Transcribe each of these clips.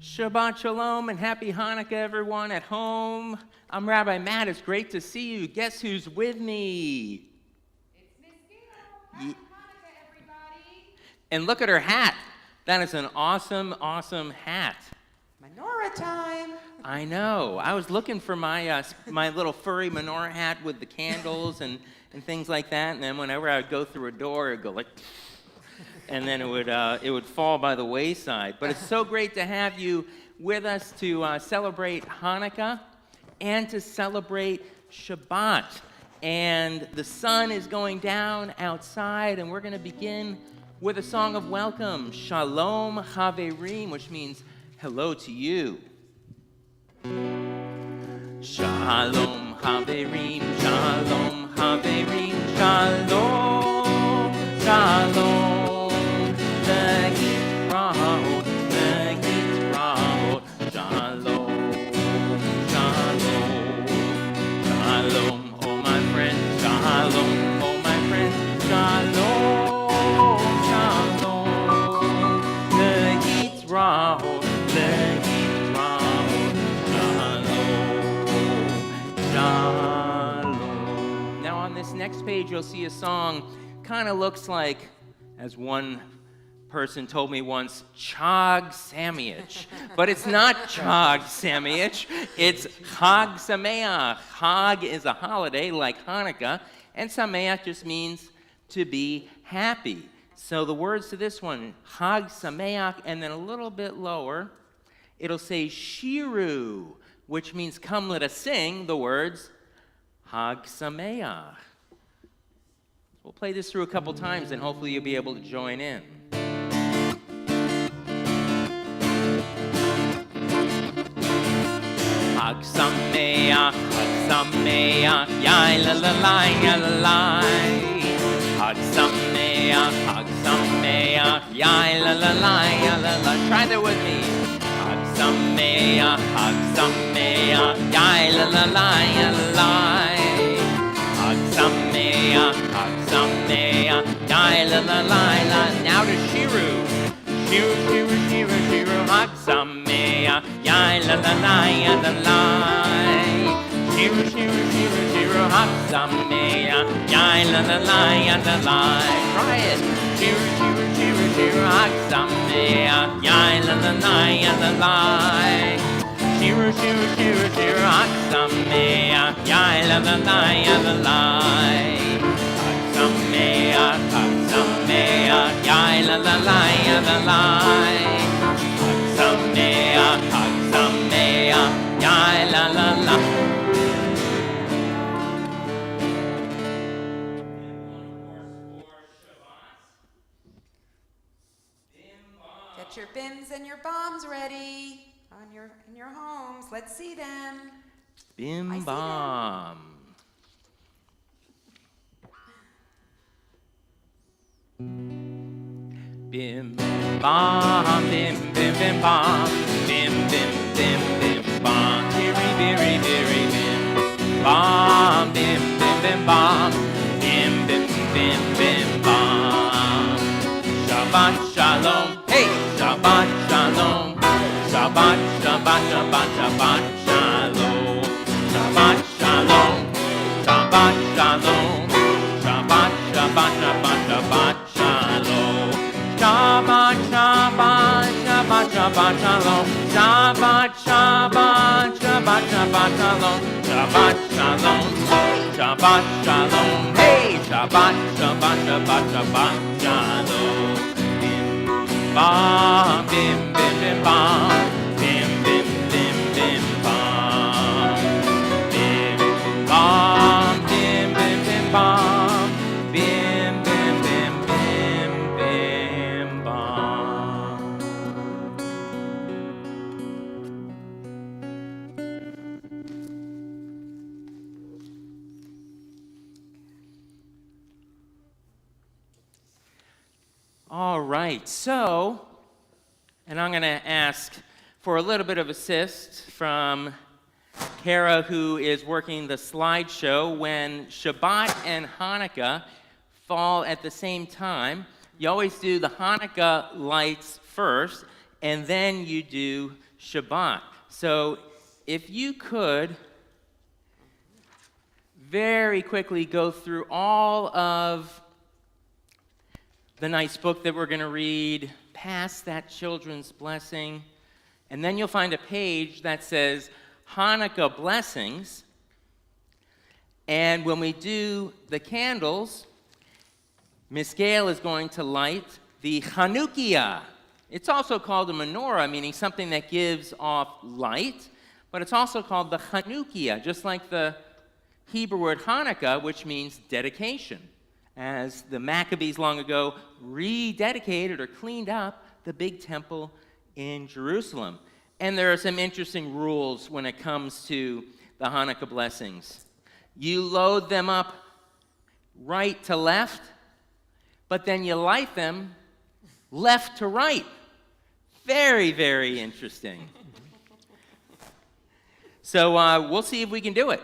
Shabbat Shalom and Happy Hanukkah, everyone at home. I'm Rabbi Matt. It's great to see you. Guess who's with me? It's Miss Gail. Happy Hanukkah, everybody. And look at her hat. That is an awesome, awesome hat. Menorah time. I know. I was looking for my my little furry menorah hat with the candles and things like that. And then whenever I would go through a door, it would go like... and then it would fall by the wayside. But it's so great to have you with us to celebrate Hanukkah and to celebrate Shabbat. And the sun is going down outside, and we're going to begin with a song of welcome, Shalom Haverim, which means hello to you. Shalom Haverim, Shalom Haverim, Shalom, Shalom. Next page, you'll see a song kind of looks like, as one person told me once, Chag Sameach. But it's not Chag Sameach, it's Chag Sameach. Chag is a holiday like Hanukkah, and Sameach just means to be happy. So the words to this one, Chag Sameach, and then a little bit lower, it'll say Shiru, which means come let us sing the words Chag Sameach. We'll play this through a couple times, and hopefully you'll be able to join in. Chag Sameach, yai la la la, ya la la. Chag Sameach, yai la la la, ya la la. Try that with me. Chag Sameach, yai la la la, ya la la. Chag Sameach, yai la la la la. Now to Shiru. Shiru, Shiru, Shiru, Shiru. Chag Sameach, yai la la la, ya la la. Shiru, Shiru, Shiru, Shiru. Chag Sameach, yai la la la, ya la la. Try it. Shiru, Shiru, Shiru, Shiru. Chag Sameach, yai la la la, ya la la. Shiru, Shiru, Shiru, Shiru. Chag Sameach, yai la la la, ya la la. Sameach, yai la la la, ya la la. Sameach, yai la la la. Get your bims and your bombs ready in your homes. Let's see them. Bim bom. Bim bom, bim bim bim bom, bim bim bim bim bom, biri biri biri bim bom, bim bim bim bom, bim bim bim bim bom. Shabbat shalom, hey, Shabbat shalom, Shabbat Shabbat Shabbat Shabbat shalom, Shabbat shalom, Shabbat shalom, Shabbat Shabbat Shabbat Shabbat shalom. Shabbat, Shabbat, Shabbat, Shabbat, Shalom. Shabbat, Shabbat, Shabbat, Shabbat, Shalom. Shabbat, Shalom. Shabbat, Shalom. Hey, Shabbat, Shabbat, Shabbat, Shabbat, Shalom. Bim, bam, bim, bim, bim, bam. Bim, bim, bim, bim, bam. Bim, bam, bim, bim, bim, bam. Bim, bim, bim, bim, bim, bam. All right, so, and I'm going to ask for a little bit of assist from Kara, who is working the slideshow. When Shabbat and Hanukkah fall at the same time, you always do the Hanukkah lights first, and then you do Shabbat. So if you could very quickly go through all of the nice book that we're going to read, past that children's blessing, and then you'll find a page that says Hanukkah blessings. And when we do the candles, Miss Gail is going to light the Chanukiah. It's also called a menorah, meaning something that gives off light, but it's also called the Chanukiah, just like the Hebrew word Hanukkah, which means dedication, as the Maccabees long ago rededicated or cleaned up the big temple in Jerusalem. And there are some interesting rules when it comes to the Hanukkah blessings. You load them up right to left, but then you light them left to right. Very, very interesting. So we'll see if we can do it.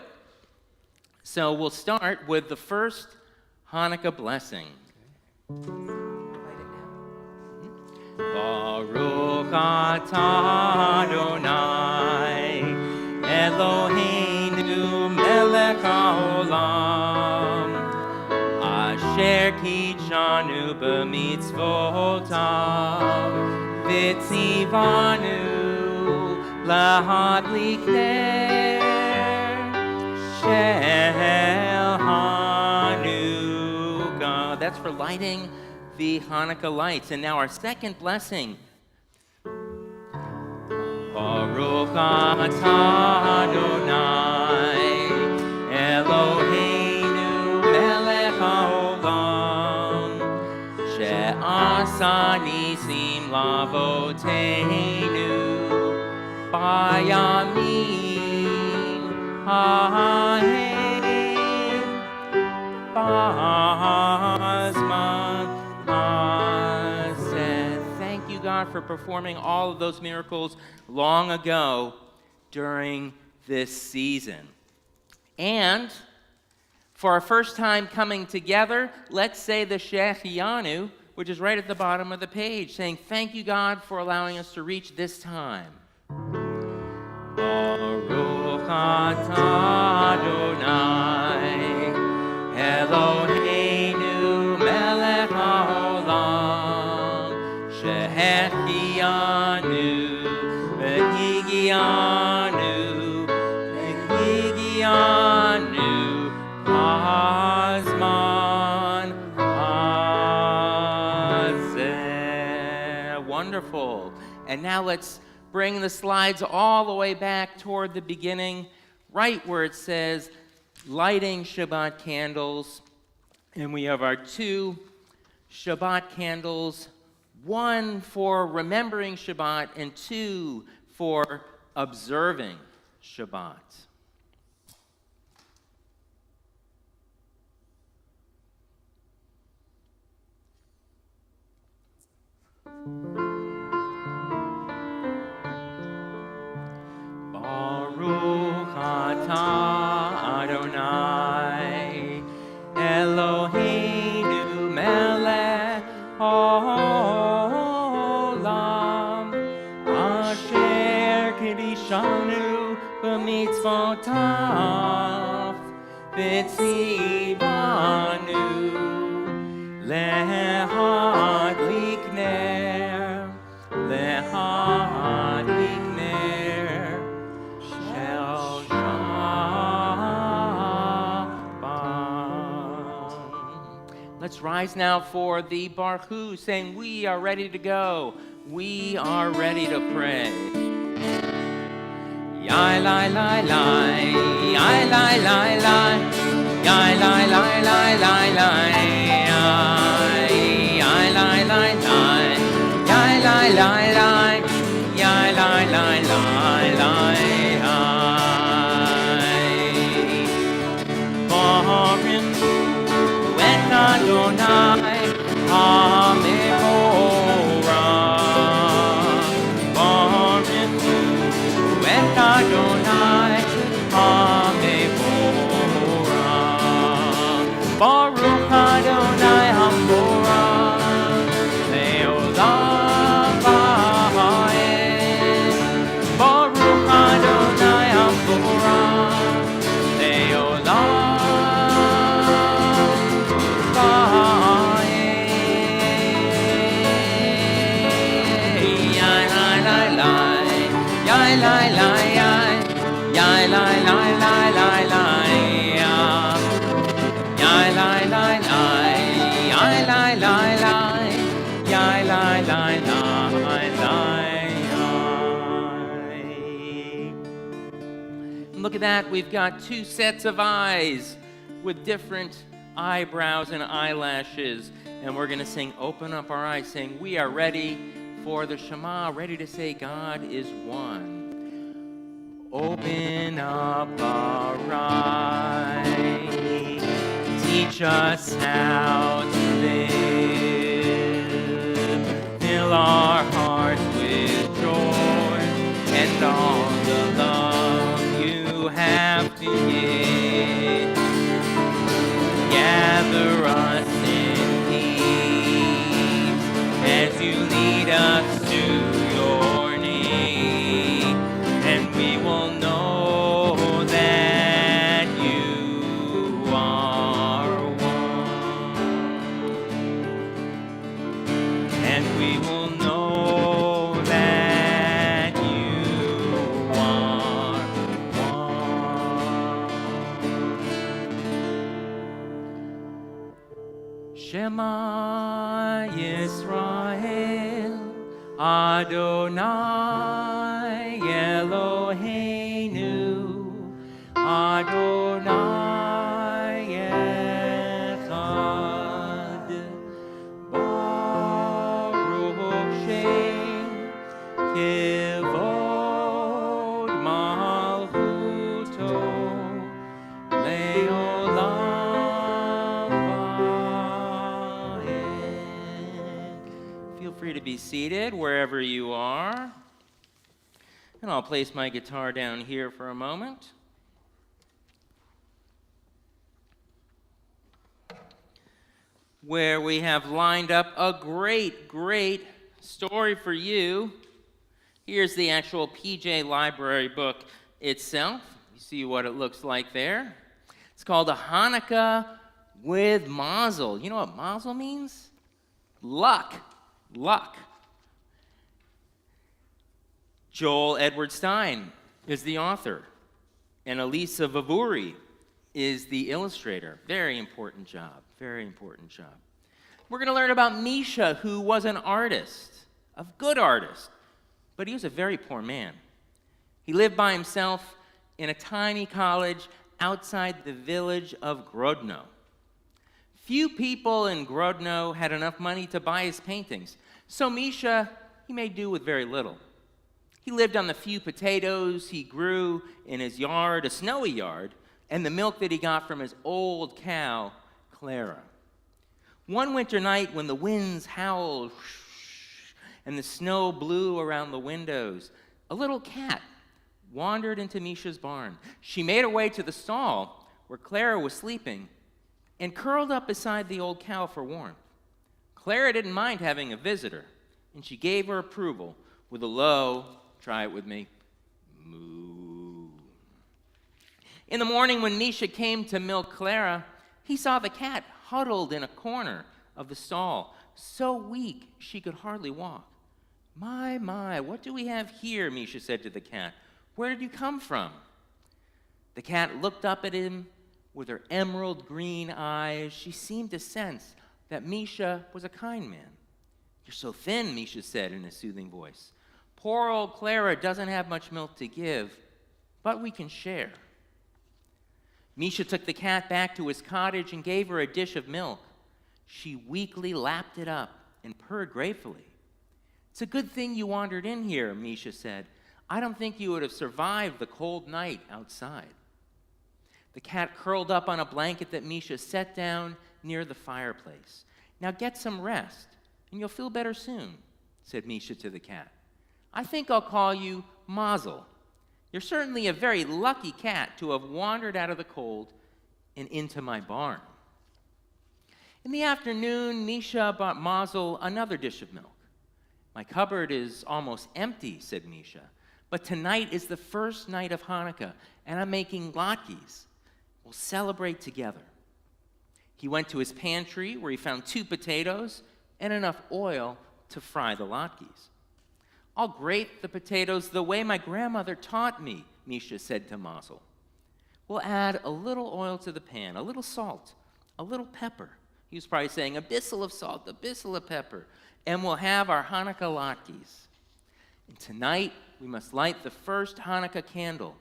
So we'll start with the first Hanukkah blessing. Baruch atah Adonai Eloheinu melech haolam asher kitshanu b'mitzvotav v'tzivanu lahadlik ner shel Hanukkah. That's for lighting the Hanukkah lights. And now our second blessing. Baruch atah Adonai Eloheinu melech haolam she'asa nisim lavoteinu bayamim ha'hem ba'zman ha'zeh. Thank you, God, for performing all of those miracles long ago during this season. And for our first time coming together, let's say the Shechianu, which is right at the bottom of the page, saying, thank you, God, for allowing us to reach this time. Baruch atah Adonai Eloheinu melech haolam shehechianu v'higianu hazman hazeh. Wonderful. And now let's bring the slides all the way back toward the beginning, right where it says lighting Shabbat candles. And we have our two Shabbat candles, one for remembering Shabbat and two for observing Shabbat. Baruch atah Adonai Eloheinu melech haolam asher kedishanu b'mitzvotav v'tzivanu lehadlik ner lehadlik ner shel Shabbat. Let's rise now for the Baruch, saying we are ready to go. We are ready to pray. Yai lai lai lai, yai lai lai lai, yai lai lai lai lai lai, yai lai lai lai, yai lai lai lai, yai lai lai lai lai. Baruch et Adonai HaMevorach. Baruch et Adonai HaMevorach. Baruch Adonai HaMevorach. Le'olam va'ayim. Look at that, we've got two sets of eyes with different eyebrows and eyelashes. And we're going to sing Open Up Our Eyes, saying we are ready for the Shema, ready to say God is one. Open up our eyes, teach us how to live, fill our hearts with joy and all the love you have to give. Gather us in peace as you lead us to your name, and we will know that you are one. And we will know that you are one. Shema Yisrael, Adonai Eloheinu, Adonai Echad, Baruch Shem Kivod Malchuto Leolam Va'ed. Feel free to be seated wherever you are. And I'll place my guitar down here for a moment. Where we have lined up a great story for you. Here's the actual PJ Library book itself. You see what it looks like there. It's called A Hanukkah with Mazel. You know what mazel means? Luck. Joel Edward Stein is the author, and Elisa Vavuri is the illustrator. Very important job. We're going to learn about Misha, who was an artist, a good artist, but he was a very poor man. He lived by himself in a tiny college outside the village of Grodno. Few people in Grodno had enough money to buy his paintings, so Misha, he made do with very little. He lived on the few potatoes he grew in his yard, a snowy yard, and the milk that he got from his old cow, Clara. One winter night when the winds howled and the snow blew around the windows, a little cat wandered into Misha's barn. She made her way to the stall where Clara was sleeping and curled up beside the old cow for warmth. Clara didn't mind having a visitor, and she gave her approval with a low, try it with me, moo. In the morning when Misha came to milk Clara, he saw the cat huddled in a corner of the stall, so weak she could hardly walk. My, what do we have here? Misha said to the cat. Where did you come from? The cat looked up at him with her emerald green eyes. She seemed to sense that Misha was a kind man. You're so thin, Misha said in a soothing voice. Poor old Clara doesn't have much milk to give, but we can share. Misha took the cat back to his cottage and gave her a dish of milk. She weakly lapped it up and purred gratefully. It's a good thing you wandered in here, Misha said. I don't think you would have survived the cold night outside. The cat curled up on a blanket that Misha set down near the fireplace. Now get some rest, and you'll feel better soon, said Misha to the cat. I think I'll call you Mazel. You're certainly a very lucky cat to have wandered out of the cold and into my barn. In the afternoon, Misha brought Mazel another dish of milk. My cupboard is almost empty, said Misha, but tonight is the first night of Hanukkah, and I'm making latkes. We'll celebrate together. He went to his pantry where he found 2 potatoes and enough oil to fry the latkes. I'll grate the potatoes the way my grandmother taught me, Misha said to Mazel. We'll add a little oil to the pan, a little salt, a little pepper. He was probably saying a bissel of salt, a bissel of pepper, and we'll have our Hanukkah latkes. And tonight, we must light the first Hanukkah candle.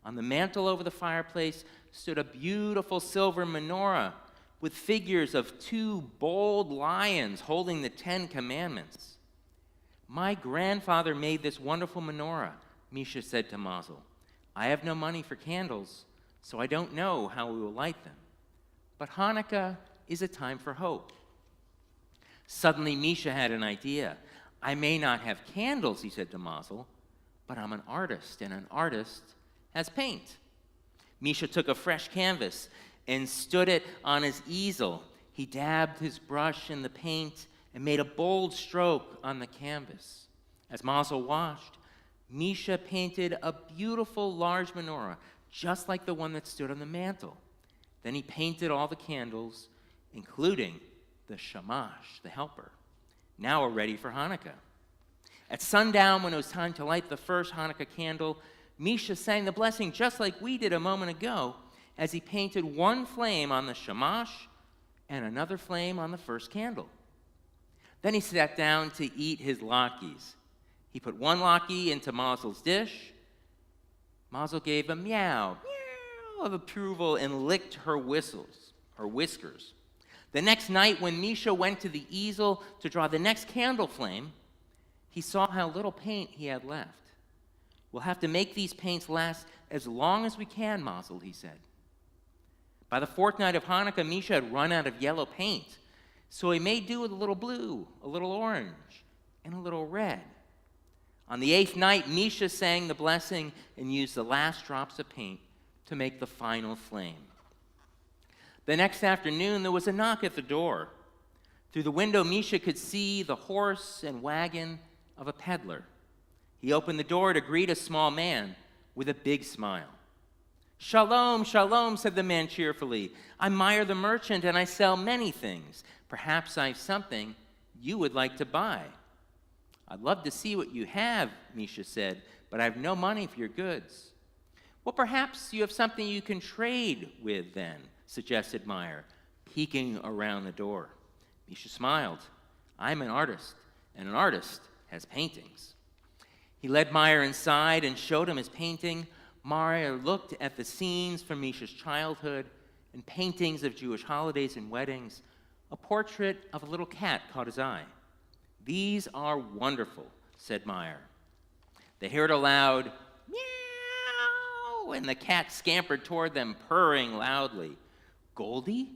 On the mantel over the fireplace stood a beautiful silver menorah with figures of 2 bold lions holding the 10 commandments. My grandfather made this wonderful menorah, Misha said to Mazel. I have no money for candles, so I don't know how we will light them. But Hanukkah is a time for hope. Suddenly, Misha had an idea. I may not have candles, he said to Mazel, but I'm an artist, and an artist has paint. Misha took a fresh canvas and stood it on his easel. He dabbed his brush in the paint and made a bold stroke on the canvas. As Mazel watched, Misha painted a beautiful large menorah, just like the one that stood on the mantel. Then he painted all the candles, including the shamash, the helper. Now we're ready for Hanukkah. At sundown, when it was time to light the first Hanukkah candle, Misha sang the blessing just like we did a moment ago, as he painted one flame on the shamash and another flame on the first candle. Then he sat down to eat his latkes. He put one latke into Mazel's dish. Mazel gave a meow, meow of approval and licked her whiskers. The next night, when Misha went to the easel to draw the next candle flame, he saw how little paint he had left. We'll have to make these paints last as long as we can, Mazel, he said. By the 4th night of Hanukkah, Misha had run out of yellow paint, so he made do with a little blue, a little orange, and a little red. On the 8th night, Misha sang the blessing and used the last drops of paint to make the final flame. The next afternoon, there was a knock at the door. Through the window, Misha could see the horse and wagon of a peddler. He opened the door to greet a small man with a big smile. Shalom, shalom, said the man cheerfully. I'm Meyer the merchant, and I sell many things. Perhaps I have something you would like to buy. I'd love to see what you have, Misha said, but I have no money for your goods. Well, perhaps you have something you can trade with then, suggested Meyer, peeking around the door. Misha smiled. I'm an artist, and an artist has paintings. He led Meyer inside and showed him his painting. Meyer looked at the scenes from Misha's childhood and paintings of Jewish holidays and weddings. A portrait of a little cat caught his eye. These are wonderful, said Meyer. They heard a loud meow, and the cat scampered toward them, purring loudly. Goldie?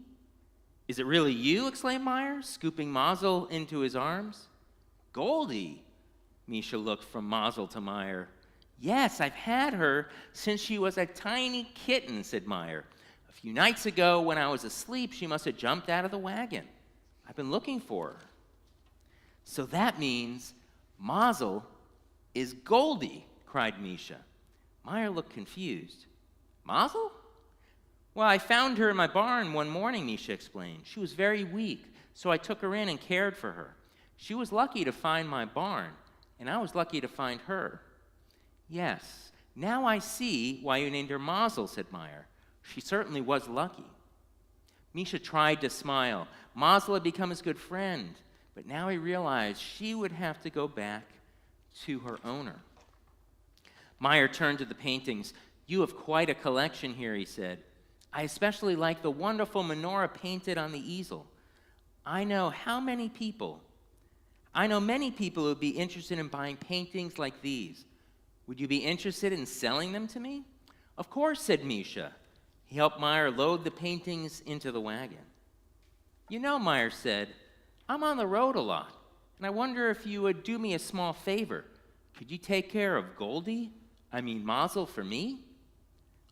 Is it really you? Exclaimed Meyer, scooping Mazel into his arms. Goldie? Misha looked from Mazel to Meyer. Yes, I've had her since she was a tiny kitten, said Meyer. A few nights ago, when I was asleep, she must have jumped out of the wagon. I've been looking for her. So that means Mazel is Goldie, cried Misha. Meyer looked confused. Mazel? Well, I found her in my barn one morning, Misha explained. She was very weak, so I took her in and cared for her. She was lucky to find my barn, and I was lucky to find her. Yes, now I see why you named her Mazel, said Meyer. She certainly was lucky. Misha tried to smile. Mazel had become his good friend, but now he realized she would have to go back to her owner. Meyer turned to the paintings. You have quite a collection here, he said. I especially like the wonderful menorah painted on the easel. I know many people who would be interested in buying paintings like these. Would you be interested in selling them to me? Of course, said Misha. He helped Meyer load the paintings into the wagon. You know, Meyer said, I'm on the road a lot, and I wonder if you would do me a small favor. Could you take care of Mazel for me?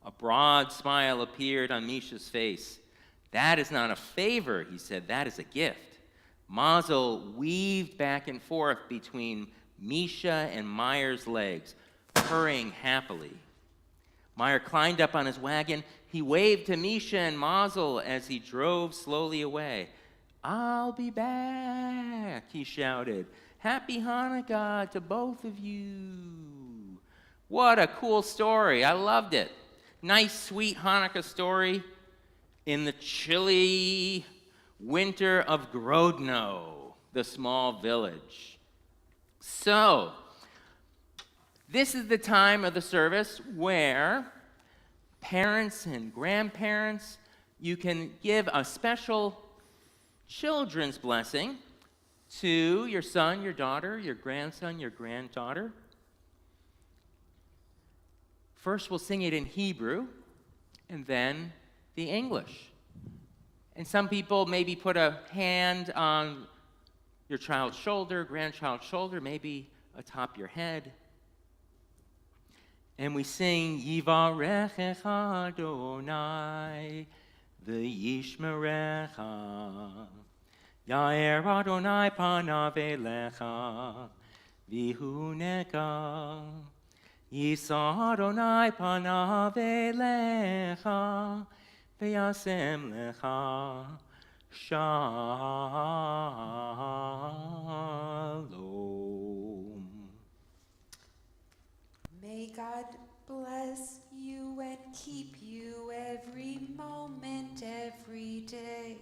A broad smile appeared on Misha's face. That is not a favor, he said, that is a gift. Mazel weaved back and forth between Misha and Meyer's legs, purring happily. Meyer climbed up on his wagon. He waved to Misha and Mazel as he drove slowly away. I'll be back, he shouted, Happy Hanukkah to both of you. What a cool story. I loved it. Nice, sweet Hanukkah story in the chilly winter of Grodno, the small village. So, this is the time of the service where parents and grandparents, you can give a special children's blessing to your son, your daughter, your grandson, your granddaughter. First, we'll sing it in Hebrew, and then the English. And some people maybe put a hand on your child's shoulder, grandchild's shoulder, maybe atop your head. And we sing, Yivarechecha Adonai, V'yishmerecha, Yair Adonai panav elecha, V'huneka, Yisa Adonai panav elecha, V'yasem lecha, Shalom. May God bless you and keep you every moment, every day.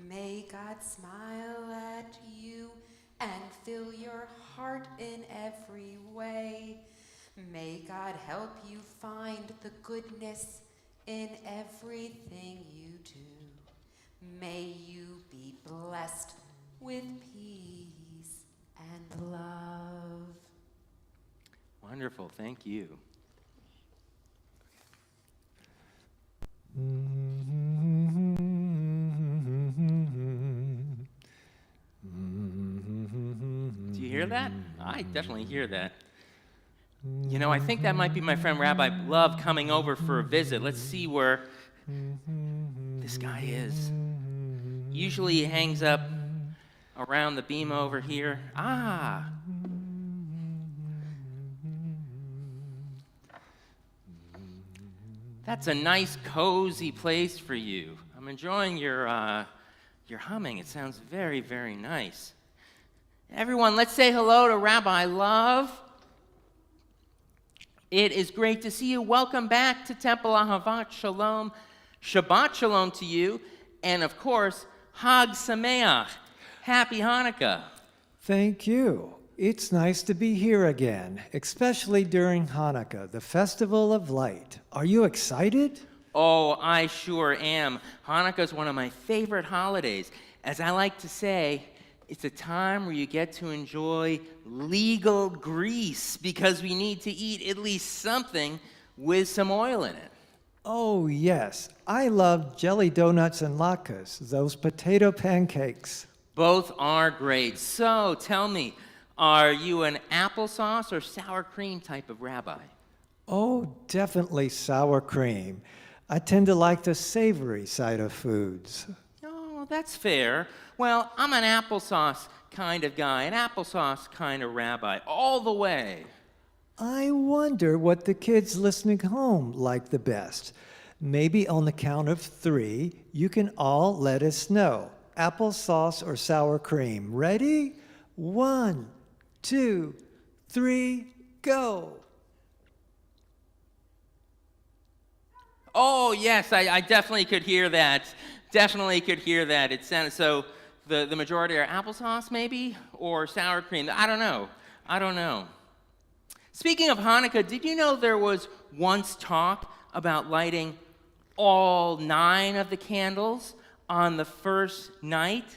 May God smile at you and fill your heart in every way. May God help you find the goodness in everything you do. May you be blessed with peace and love. Wonderful, thank you. Do you hear that? I definitely hear that. You know, I think that might be my friend Rabbi Love coming over for a visit. Let's see where this guy is. Usually he hangs up around the beam over here. Ah! That's a nice, cozy place for you. I'm enjoying your humming. It sounds very, very nice. Everyone, let's say hello to Rabbi Love. It is great to see you. Welcome back to Temple Ahavat Shalom. Shabbat Shalom to you. And of course, Hag Sameach. Happy Hanukkah. Thank you. It's nice to be here again, especially during Hanukkah, the Festival of Light. Are you excited? Oh, I sure am. Hanukkah is one of my favorite holidays. As I like to say, it's a time where you get to enjoy legal grease because we need to eat at least something with some oil in it. Oh, yes. I love jelly donuts and latkes, those potato pancakes. Both are great. So tell me, are you an applesauce or sour cream type of rabbi? Oh, definitely sour cream. I tend to like the savory side of foods. Oh, that's fair. Well, I'm an applesauce kind of guy, an applesauce kind of rabbi, all the way. I wonder what the kids listening home like the best. Maybe on the count of 3, you can all let us know. Applesauce or sour cream. Ready? 1, 2, 3, go. Oh, yes, I definitely could hear that. Definitely could hear that. It sounded so the majority are applesauce, maybe, or sour cream. I don't know. Speaking of Hanukkah, did you know there was once talk about lighting all 9 of the candles on the first night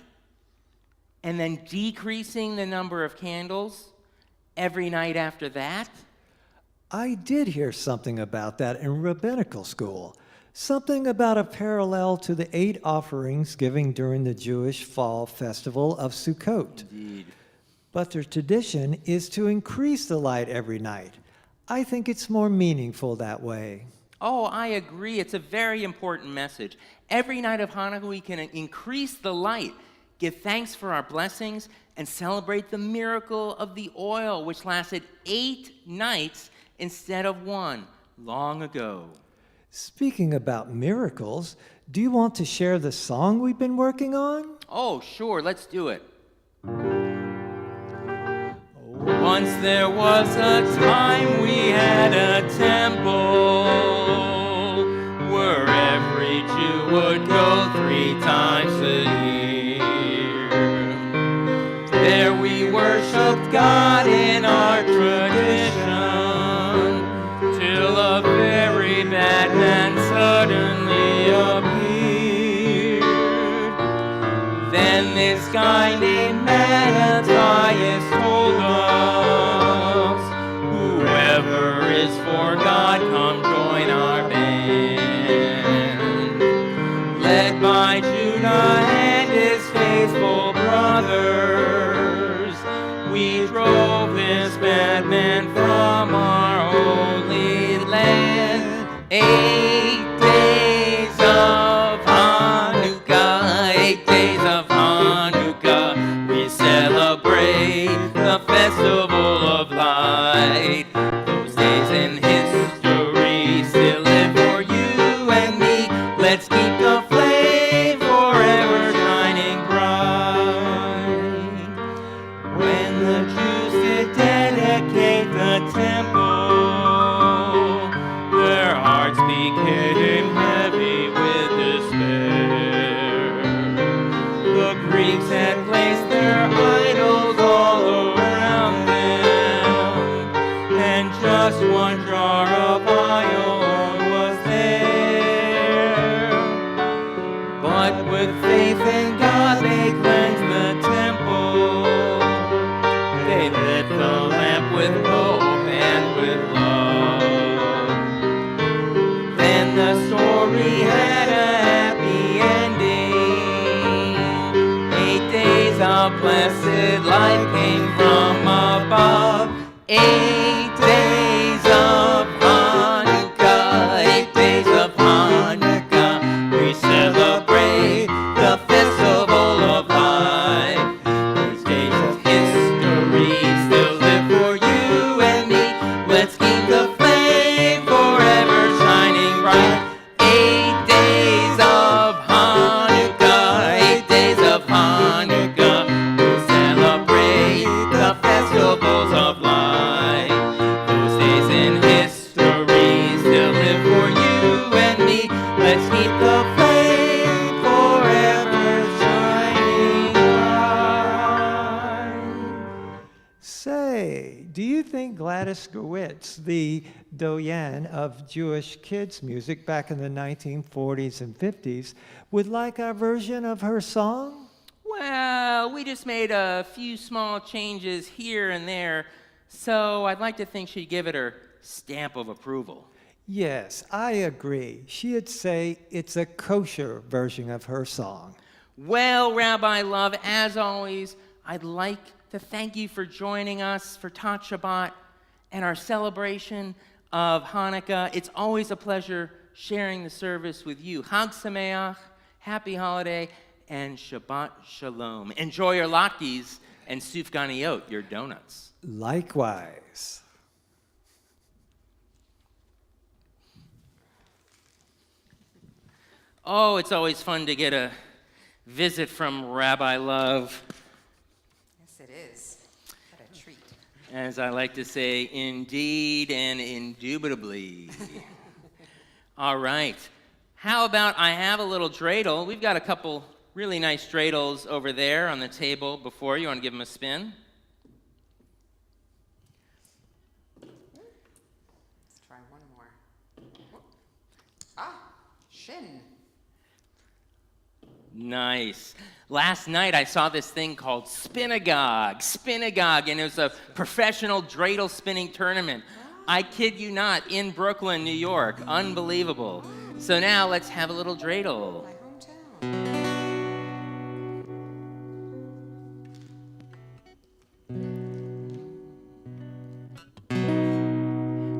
and then decreasing the number of candles every night after that? I did hear something about that in rabbinical school. Something about a parallel to the 8 offerings given during the Jewish fall festival of Sukkot. Indeed. But the tradition is to increase the light every night. I think it's more meaningful that way. Oh, I agree. It's a very important message. Every night of Hanukkah, we can increase the light, give thanks for our blessings, and celebrate the miracle of the oil, which lasted 8 nights instead of 1 long ago. Speaking about miracles, do you want to share the song we've been working on? Oh, sure. Let's do it. Once there was a time we had a temple where every Jew would go 3 times a year. There we worshiped God in our tradition till a very bad man suddenly appeared. Then this guy named Matthias told us, whoever is for God, come join our band. Led by Judah and his faithful brothers, we drove this bad man from our holy land. 8 days of Hanukkah, 8 days of Hanukkah, we celebrate the festival of light. Those days in history still live for you and me. Let's keep the flame forever shining bright. When the Jews did dedicate the temple, their hearts became heavy with despair. The Greeks had placed their idols all around them, and just one jar of oil was there. But with faith in God they cleansed the temple. They lit the lamp with hope and with love. Then the story had a happy ending. 8 days of blessed life came from above. 8 days of Hanukkah, 8 days of Hanukkah, we celebrate the festival of life. These days of history still live for you and me. Let's keep the flame forever shining bright. 8 days of Hanukkah, 8 days of Hanukkah, we celebrate the festivals of life. Those days in history still live for you and me. Let's keep the flame forever shining bright. Say, do you think Gladys Gowitz, the doyen of Jewish kids music back in the 1940s and 50s, would like our version of her song? Well, we just made a few small changes here and there, so I'd like to think she'd give it her stamp of approval. Yes, I agree. She'd say it's a kosher version of her song. Well, Rabbi Love, as always, I'd like to thank you for joining us for Tot Shabbat and our celebration of Hanukkah. It's always a pleasure sharing the service with you. Chag Sameach, happy holiday, and Shabbat Shalom. Enjoy your latkes and sufganiyot, your donuts. Likewise. Oh, it's always fun to get a visit from Rabbi Love. Yes, it is. What a treat. As I like to say, indeed and indubitably. All right. How about I have a little dreidel? We've got a couple really nice dreidels over there on the table before. You want to give them a spin? Let's try one more. Ah, shin. Nice. Last night I saw this thing called Spinagogue, and it was a professional dreidel spinning tournament. I kid you not, in Brooklyn, New York. Unbelievable. So now let's have a little dreidel. My hometown.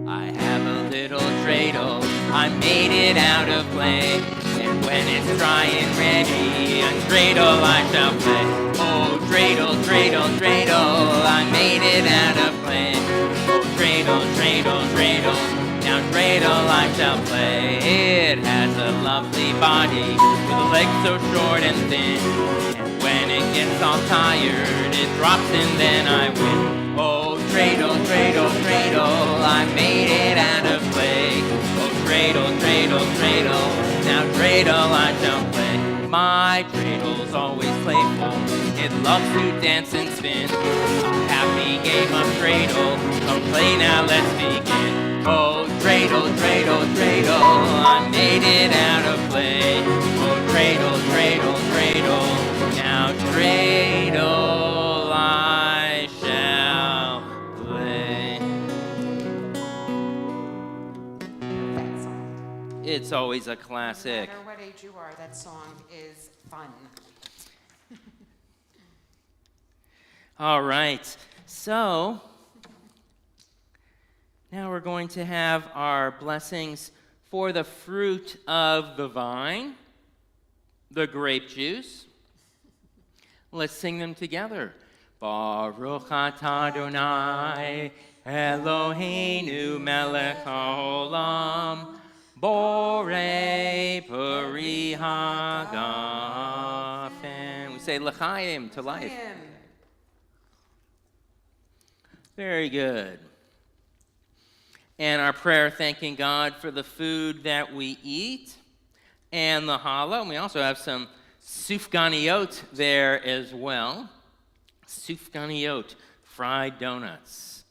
I have a little dreidel, I made it out of clay. And when it's dry and ready, on dreidel I shall play. Oh, dreidel, dreidel, dreidel, I made it out of clay. Oh, dreidel, dreidel, dreidel, now dreidel I shall play. It has a lovely body, with a leg so short and thin. And when it gets all tired, it drops and then I win. Oh, dreidel, dreidel, dreidel, I made it out of clay. Oh, dreidel, dreidel, dreidel, now dreidel I shall play. My dreidel's always playful, it loves to dance and spin. A happy game of dreidel, come play now, let's begin. Oh, dreidel, dreidel, dreidel, I made it out of clay. Oh, dreidel, dreidel, dreidel, now dreidel I shall play. That song. It's always a No classic. matter what age you are, that song is fun. All right, so now we're going to have our blessings for the fruit of the vine, the grape juice. Let's sing them together. Baruch atah Adonai Eloheinu melech haolam borei peri hagafen. We say l'chaim, to life. Him. Very good. And our prayer thanking God for the food that we eat and the challah. And we also have some sufganiyot there as well. Sufganiyot, fried donuts.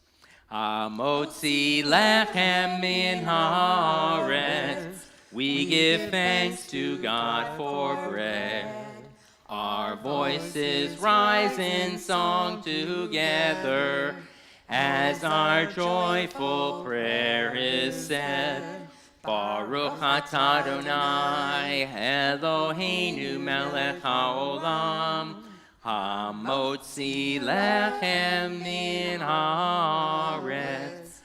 Motzi lechem min haaretz. We give thanks to God for bread. Our voices rise in song together as our joyful prayer is said. Baruch atah Adonai Eloheinu melech haolam hamotzi lechem min haaretz.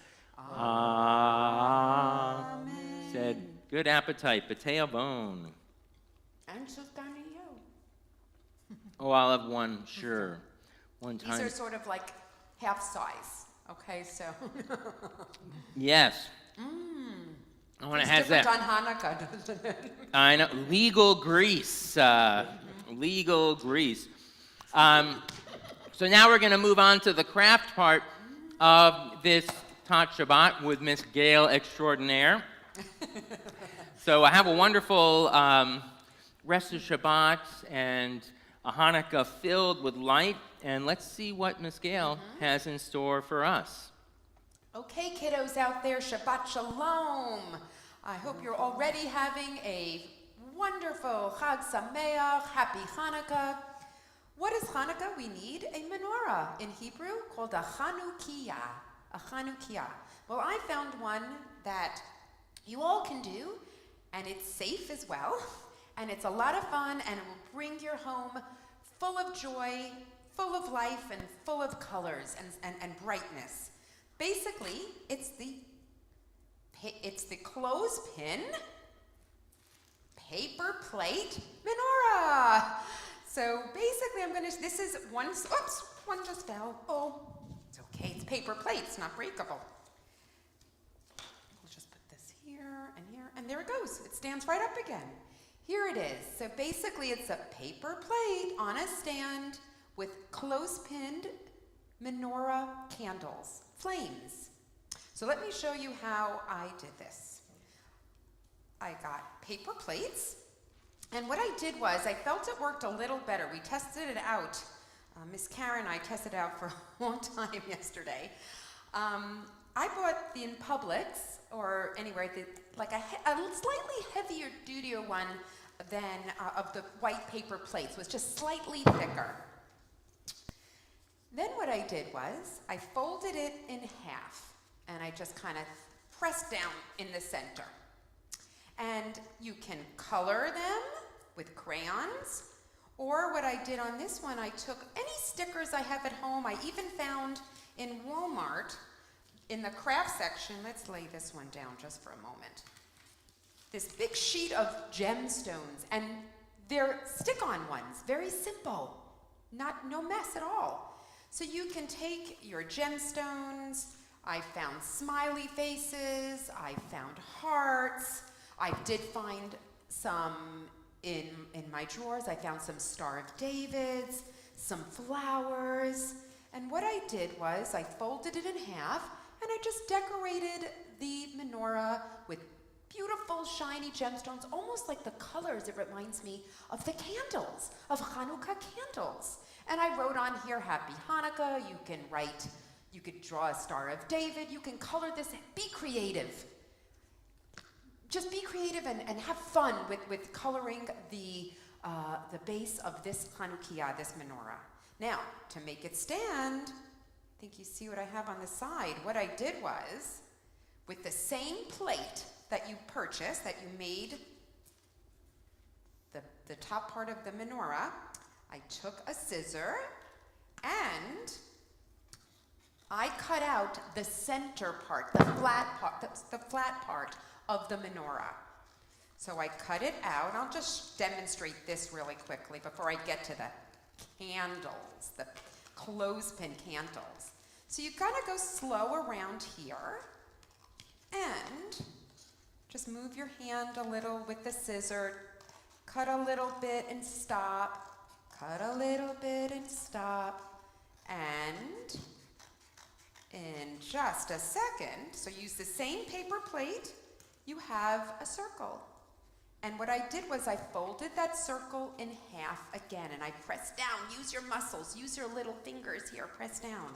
Amen. Said, good appetite, pateo bone. And Sufganiyot. Oh, I'll have one, sure. One These time. are sort of like half size. Okay, so. Yes. Oh, and it It's has different that. on Hanukkah, doesn't it? I know. Legal grease. Legal grease. So now we're going to move on to the craft part of this Tot Shabbat with Miss Gail Extraordinaire. So I have a wonderful rest of Shabbat and a Hanukkah filled with light. And let's see what Miss Gail has in store for us. Okay, kiddos out there, Shabbat Shalom. I hope you're already having a wonderful Chag Sameach, Happy Hanukkah. What is Hanukkah? We need a menorah in Hebrew called a Chanukiah. A Chanukiah. Well, I found one that you all can do, and it's safe as well, and it's a lot of fun, and it will bring your home full of joy, full of life, and full of colors and brightness. Basically, it's the clothespin paper plate menorah. So basically, this is one just fell. Oh, it's okay, it's paper plate, it's not breakable. We'll just put this here, and there it goes. It stands right up again. Here it is. So basically, it's a paper plate on a stand with clothespin menorah candles, flames. So let me show you how I did this. I got paper plates, and what I did was I felt it worked a little better. We tested it out. Miss Karen and I tested it out for a long time yesterday. I bought the in Publix, or anywhere, like a slightly heavier duty one than of the white paper plates. It was just slightly thicker. Then what I did was I folded it in half, and I just kind of pressed down in the center. And you can color them with crayons, or what I did on this one, I took any stickers I have at home. I even found in Walmart, in the craft section, let's lay this one down just for a moment, this big sheet of gemstones, and they're stick-on ones, very simple, no mess at all. So you can take your gemstones. I found smiley faces, I found hearts, I did find some in my drawers, I found some Star of Davids, some flowers, and what I did was I folded it in half and I just decorated the menorah with beautiful shiny gemstones, almost like the colors. It reminds me of the candles, of Hanukkah candles. And I wrote on here, Happy Hanukkah. You could draw a Star of David. You can color this. Be creative. Just be creative and have fun with coloring the base of this Hanukkah, this menorah. Now, to make it stand, I think you see what I have on the side. What I did was, with the same plate that you purchased, that you made the top part of the menorah, I took a scissor and I cut out the center part, the flat part of the menorah. So I cut it out. I'll just demonstrate this really quickly before I get to the candles, the clothespin candles. So you gotta go slow around here and just move your hand a little with the scissor, cut a little bit and stop, cut a little bit and stop, and in just a second, so use the same paper plate, you have a circle. And what I did was I folded that circle in half again, and I pressed down. Use your muscles, use your little fingers here, press down.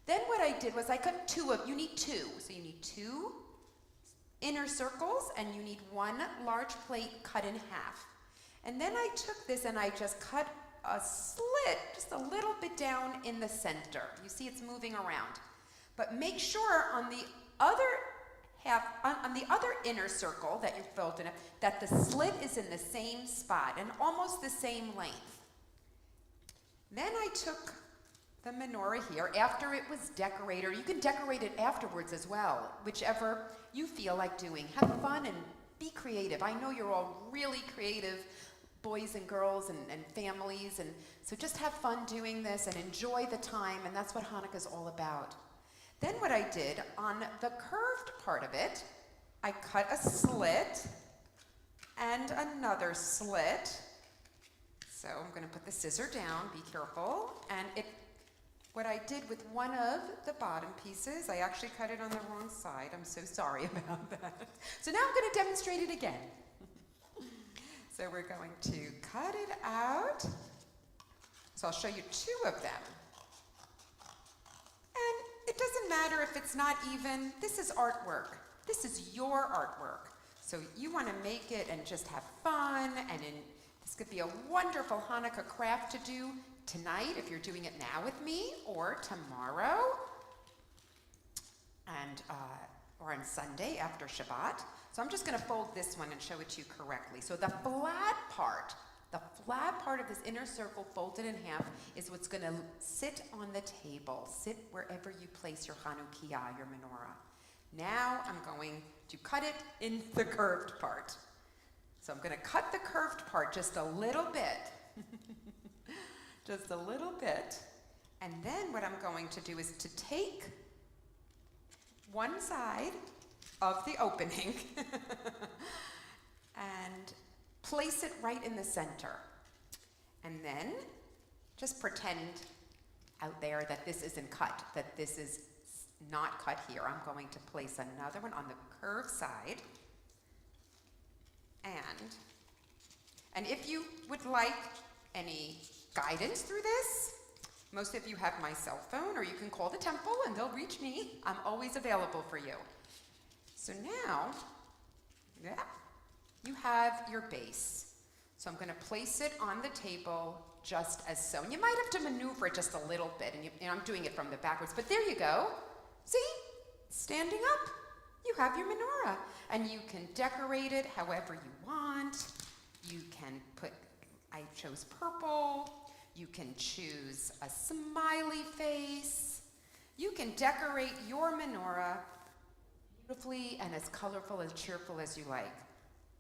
Then what I did was I cut you need two. So you need two inner circles, and you need one large plate cut in half. And then I took this and I just cut a slit just a little bit down in the center. You see it's moving around. But make sure on the other on the other inner circle that you filled in, that the slit is in the same spot and almost the same length. Then I took the menorah here after it was decorated, or you can decorate it afterwards as well, whichever you feel like doing. Have fun and be creative. I know you're all really creative, boys and girls and families, and so just have fun doing this and enjoy the time, and that's what Hanukkah is all about. Then what I did, on the curved part of it, I cut a slit and another slit. So I'm going to put the scissor down, be careful. And what I did with one of the bottom pieces, I actually cut it on the wrong side. I'm so sorry about that. So now I'm going to demonstrate it again. So we're going to cut it out. So I'll show you two of them. It doesn't matter if it's not even. This is artwork. This is your artwork. So you want to make it and just have fun, and this could be a wonderful Hanukkah craft to do tonight if you're doing it now with me, or tomorrow, and or on Sunday after Shabbat. So I'm just going to fold this one and show it to you correctly. So the flat part of this inner circle folded in half is what's going to sit on the table. Sit wherever you place your Hanukkah, your menorah. Now I'm going to cut it in the curved part. So I'm going to cut the curved part just a little bit. Just a little bit. And then what I'm going to do is to take one side of the opening and place it right in the center. And then just pretend out there that this isn't cut, that this is not cut here. I'm going to place another one on the curved side. And if you would like any guidance through this, most of you have my cell phone, or you can call the temple and they'll reach me. I'm always available for you. So now, you have your base. So I'm going to place it on the table just as so. And you might have to maneuver it just a little bit, and I'm doing it from the backwards, but there you go. See? Standing up. You have your menorah. And you can decorate it however you want. You can I chose purple. You can choose a smiley face. You can decorate your menorah beautifully and as colorful and cheerful as you like.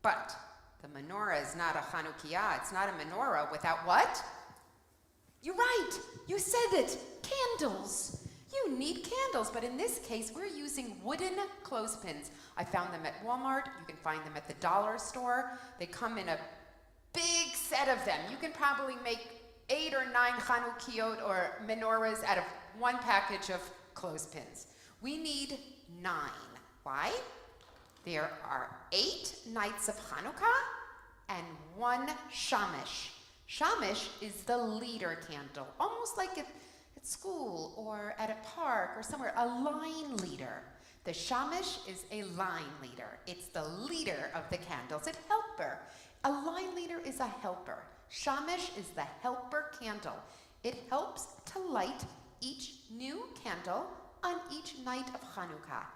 But the menorah is not a Hanukkah. It's not a menorah without what? You're right. You said it. Candles. You need candles, but in this case, we're using wooden clothespins. I found them at Walmart. You can find them at the dollar store. They come in a set of them. You can probably make 8 or 9 Chanukiot or menorahs out of one package of clothespins. We need 9. Why? There are 8 nights of Hanukkah and 1 Shamish. Shamish is the leader candle, almost like at school or at a park or somewhere, a line leader. The Shamish is a line leader. It's the leader of the candles, a helper. A line leader is a helper. Shamish is the helper candle. It helps to light each new candle on each night of Hanukkah.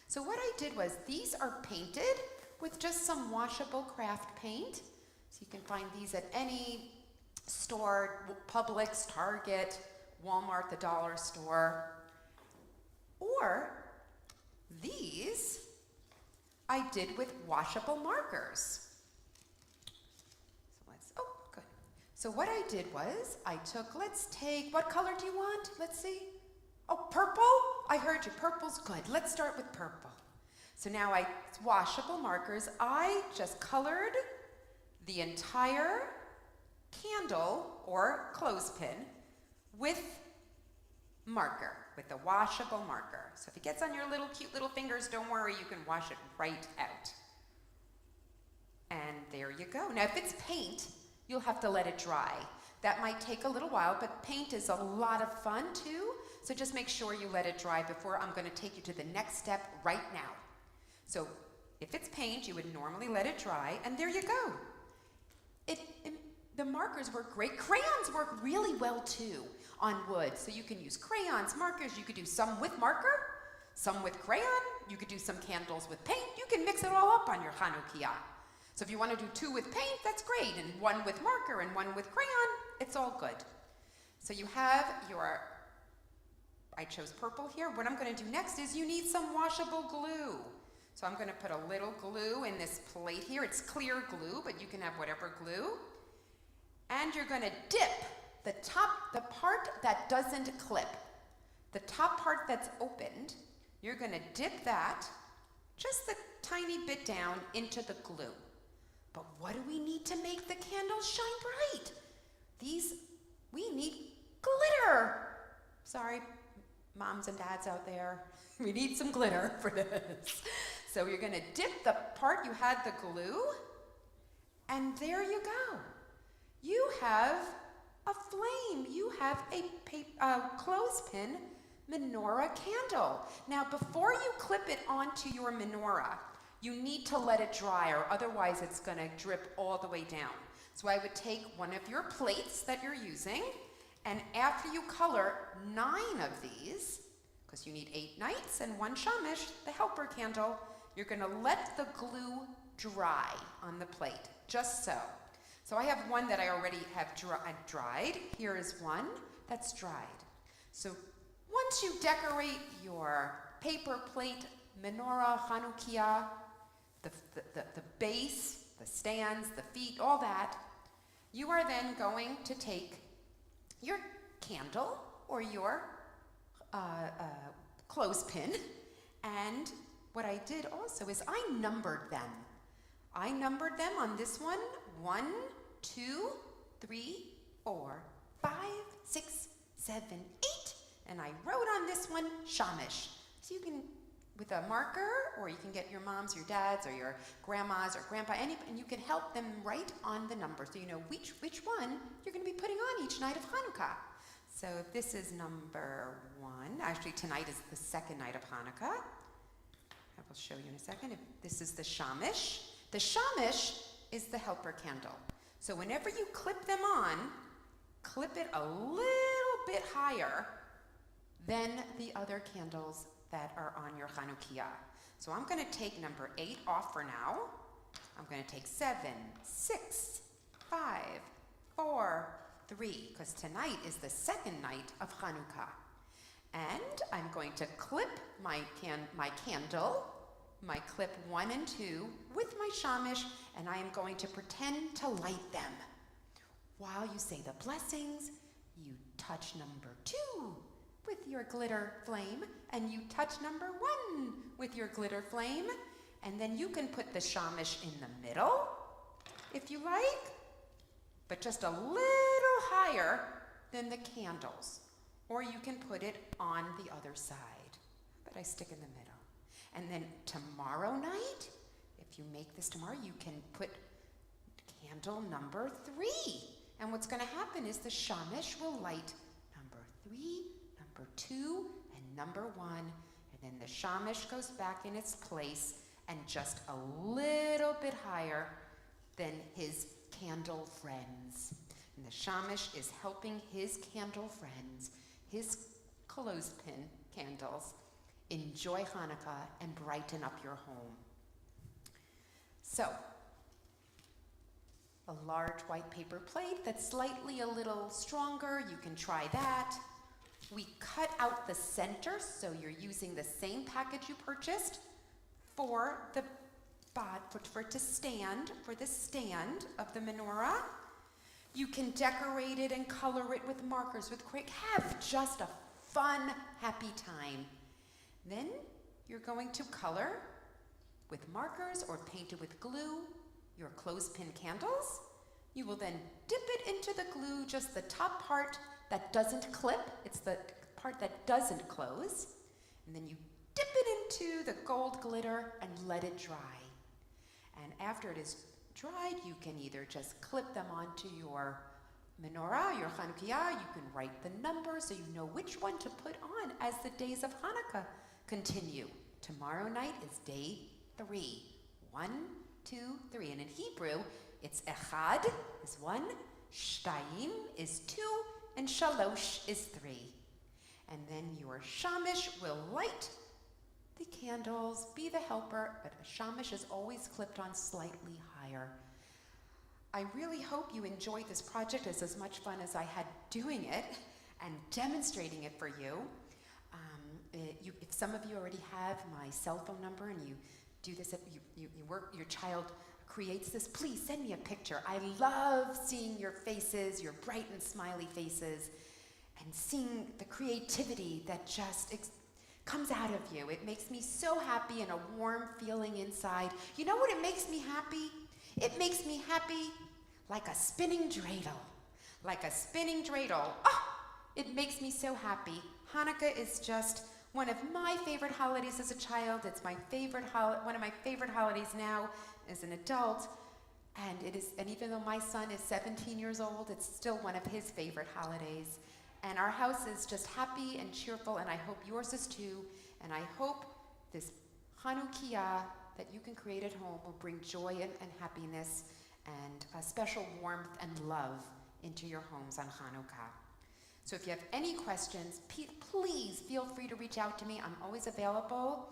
So what I did was, these are painted with just some washable craft paint. So you can find these at any store, Publix, Target, Walmart, the dollar store. Or these I did with washable markers. So what I did was, I took, what color do you want? Let's see. Oh, purple? I heard you, purple's good. Let's start with purple. So now it's washable markers. I just colored the entire candle or clothespin with marker, with a washable marker. So if it gets on your little cute little fingers, don't worry, you can wash it right out. And there you go. Now if it's paint, you'll have to let it dry. That might take a little while, but paint is a lot of fun too. So just make sure you let it dry before I'm going to take you to the next step right now. So if it's paint, you would normally let it dry, and there you go. The markers work great. Crayons work really well too on wood. So you can use crayons, markers. You could do some with marker, some with crayon. You could do some candles with paint. You can mix it all up on your Chanukiah. So if you want to do 2 with paint, that's great, and 1 with marker and 1 with crayon, it's all good. So you have I chose purple here. What I'm going to do next is, you need some washable glue. So I'm going to put a little glue in this plate here. It's clear glue, but you can have whatever glue. And you're going to dip the part that doesn't clip, the top part that's opened, you're going to dip that just a tiny bit down into the glue. But what do we need to make the candles shine bright? We need glitter. Sorry, moms and dads out there. We need some glitter for this. So you're gonna dip the part you had the glue, and there you go. You have a flame. You have a clothespin menorah candle. Now, before you clip it onto your menorah, you need to let it dry, or otherwise it's going to drip all the way down. So I would take one of your plates that you're using, and after you color 9 of these, because you need 8 nights and 1 shamish, the helper candle, you're going to let the glue dry on the plate, just so. So I have one that I already have dried. Here is one that's dried. So once you decorate your paper plate, menorah, Chanukiah, the base, the stands, the feet, all that, you are then going to take your candle or your clothespin, and what I did also is I numbered them. I numbered them on this one, 1, 2, 3, 4, 5, 6, 7, 8, and I wrote on this one, shamish. So you can, with a marker, or you can get your moms, your dads, or your grandmas, or grandpa, and you can help them write on the number, so you know which one you're going to be putting on each night of Hanukkah. So this is number 1. Actually, tonight is the 2nd night of Hanukkah. I will show you in a second. This is the shamish. The shamish is the helper candle. So whenever you clip them on, clip it a little bit higher than the other candles that are on your Chanukiah. So I'm going to take number 8 off for now. I'm going to take 7, 6, 5, 4, 3, because tonight is the 2nd night of Hanukkah. And I'm going to clip my candle, my clip 1 and 2, with my shamish, and I am going to pretend to light them. While you say the blessings, you touch number 2 with your glitter flame, and you touch number 1 with your glitter flame, and then you can put the shamish in the middle, if you like, but just a little higher than the candles. Or you can put it on the other side, but I stick in the middle. And then tomorrow night, if you make this tomorrow, you can put candle number 3. And what's going to happen is the shamish will light number 3, number 2, and number 1. And then the shamish goes back in its place and just a little bit higher than his candle friends. And the shamish is helping his candle friends, his clothespin candles, enjoy Hanukkah and brighten up your home. So, a large white paper plate that's slightly a little stronger, you can try that. We cut out the center, so you're using the same package you purchased for the for it to stand, for the stand of the menorah. You can decorate it and color it with markers, with have just a fun, happy time. Then you're going to color with markers or paint it with glue your clothespin candles. You will then dip it into the glue, just the top part that doesn't clip. It's the part that doesn't close. And then you dip it into the gold glitter and let it dry. And after it is dried, you can either just clip them onto your menorah, your Chanukiah. You can write the number so you know which one to put on as the days of Hanukkah continue. Tomorrow night is day 3. 1, 2, 3. And in Hebrew, it's echad is 1, shtayim is 2, and shalosh is 3. And then your shamish will light the candles, be the helper, but a shamish is always clipped on slightly higher. I really hope you enjoyed this project as much fun as I had doing it and demonstrating it for you. If some of you already have my cell phone number and you do this, you work, your child creates this, please send me a picture. I love seeing your faces, your bright and smiley faces, and seeing the creativity that just comes out of you. It makes me so happy and a warm feeling inside. You know what it makes me happy? It makes me happy like a spinning dreidel. Like a spinning dreidel. Oh, it makes me so happy. Hanukkah is just one of my favorite holidays as a child. It's my favorite one of my favorite holidays now as an adult. And even though my son is 17 years old, it's still one of his favorite holidays. And our house is just happy and cheerful, and I hope yours is too. And I hope this Chanukiah that you can create at home will bring joy and happiness and a special warmth and love into your homes on Hanukkah. So if you have any questions, please feel free to reach out to me. I'm always available.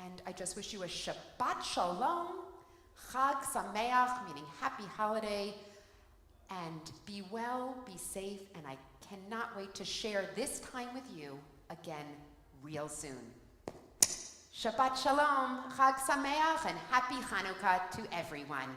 And I just wish you a Shabbat Shalom, Chag Sameach, meaning happy holiday, and be well, be safe, and I cannot wait to share this time with you again real soon. Shabbat Shalom, Chag Sameach, and happy Hanukkah to everyone.